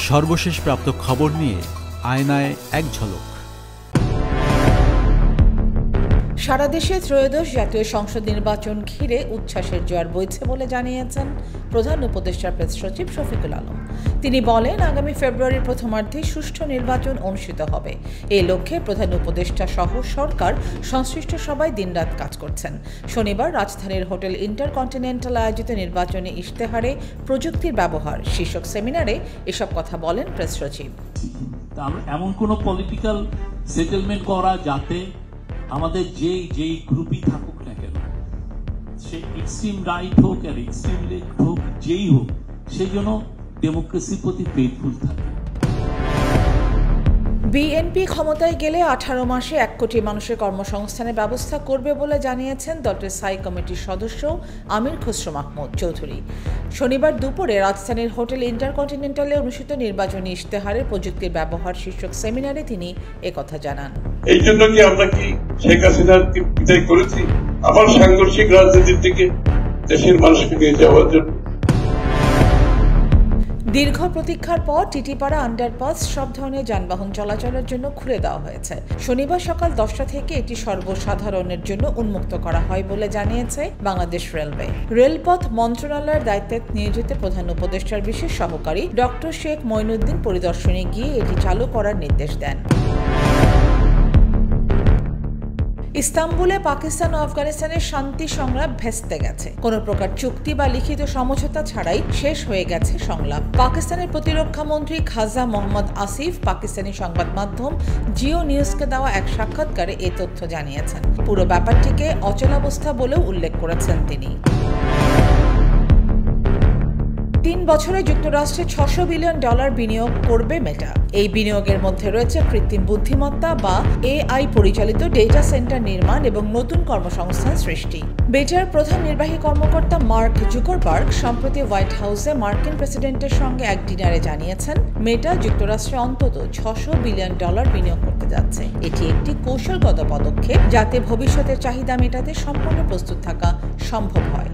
সর্বশেষ প্রাপ্ত খবর নিয়ে আয়নায় এক ঝলক। সারা দেশে ত্রয়োদশ জাতীয় সংসদ নির্বাচন ঘিরে উচ্ছ্বাসের জোয়ার বইছে বলে জানিয়েছেন প্রধান উপদেষ্টা প্রেস সচিব শফিকুল আলম। তিনি বলেন, আগামী ফেব্রুয়ারির প্রথমার্ধে সুষ্ঠু নির্বাচন অনুষ্ঠিত হবে। এই লক্ষ্যে প্রধান উপদেষ্টা সহ সরকার সংশ্লিষ্ট সবাই দিনরাত কাজ করছেন। শনিবার রাজধানীর হোটেল ইন্টারকন্টিনেন্টাল আয়োজিত নির্বাচনী ইশতেহারে প্রযুক্তির ব্যবহার শীর্ষক সেমিনারে এসব কথা বলেন প্রেস সচিব। এমন কোনো পলিটিক্যাল সেটেলমেন্ট করা যাতে আমাদের যেই গ্রুপই থাকুক না কেন, সে এক্সট্রিম রাইট হোক আর এক্সট্রিম লেফট হোক, যেই হোক, সেই জন্য ডেমোক্রেসির প্রতি ফেথফুল থাকে। বিএনপি ক্ষমতায় গেলে 18 মাসে 1 কোটি মানুষের কর্মসংস্থানের ব্যবস্থা করবে বলে জানিয়েছেন দলটির স্থায়ী কমিটির সদস্য আমির খসরু মাহমুদ চৌধুরী। শনিবার দুপুরে রাজধানীর হোটেল ইন্টারকন্টিনেন্টালে অনুষ্ঠিত নির্বাচনী ইশতেহারের প্রযুক্তির ব্যবহার শীর্ষক সেমিনারে তিনি একথা জানান। এই জন্য কি আমরা কি শেখ হাসিনাকে বিদায় করেছি? আবার সাংঘর্ষিক রাজনীতির দিকে দেশের মানুষকে নিয়ে যাওয়ার জন্য। দীর্ঘ প্রতীক্ষার পর টিটিপাড়া আন্ডারপাস সব ধরনের যানবাহন চলাচলের জন্য খুলে দেওয়া হয়েছে। শনিবার সকাল 10টা থেকে এটি সর্বসাধারণের জন্য উন্মুক্ত করা হয় বলে জানিয়েছে বাংলাদেশ রেলওয়ে। রেলপথ মন্ত্রণালয়ের দায়িত্বে নিয়োজিত প্রধান উপদেষ্টার বিশেষ সহকারী ডক্টর শেখ মঈনুদ্দিন পরিদর্শনে গিয়ে এটি চালু করার নির্দেশ দেন। ইস্তাম্বুলে পাকিস্তান ও আফগানিস্তানের শান্তি সংলাপ ভেস্তে গেছে। কোনো প্রকার চুক্তি বা লিখিত সমঝোতা ছাড়াই শেষ হয়ে গেছে সংলাপ। পাকিস্তানের প্রতিরক্ষা মন্ত্রী খাজা মোহাম্মদ আসিফ পাকিস্তানি সংবাদ মাধ্যম জিও নিউজকে দেওয়া এক সাক্ষাৎকারে এই তথ্য জানিয়েছেন। পুরো ব্যাপারটিকে অচলাবস্থা বলেও উল্লেখ করেছেন তিনি। 3 বছরে যুক্তরাষ্ট্রে $600 বিলিয়ন বিনিয়োগ করবে মেটা। এই বিনিয়োগের মধ্যে রয়েছে কৃত্রিম বুদ্ধিমত্তা বা AI পরিচালিত ডেটা সেন্টার নির্মাণ এবং নতুন কর্মসংস্থান সৃষ্টি। মেটার প্রধান নির্বাহী কর্মকর্তা মার্ক জুকারবার্গ সম্প্রতি হোয়াইট হাউসে মার্কিন প্রেসিডেন্টের সঙ্গে এক ডিনারে জানিয়েছেন, মেটা যুক্তরাষ্ট্রে অন্তত $600 বিলিয়ন বিনিয়োগ করতে যাচ্ছে। এটি একটি কৌশলগত পদক্ষেপ যাতে ভবিষ্যতের চাহিদা মেটাতে সম্পূর্ণ প্রস্তুত থাকা সম্ভব হয়।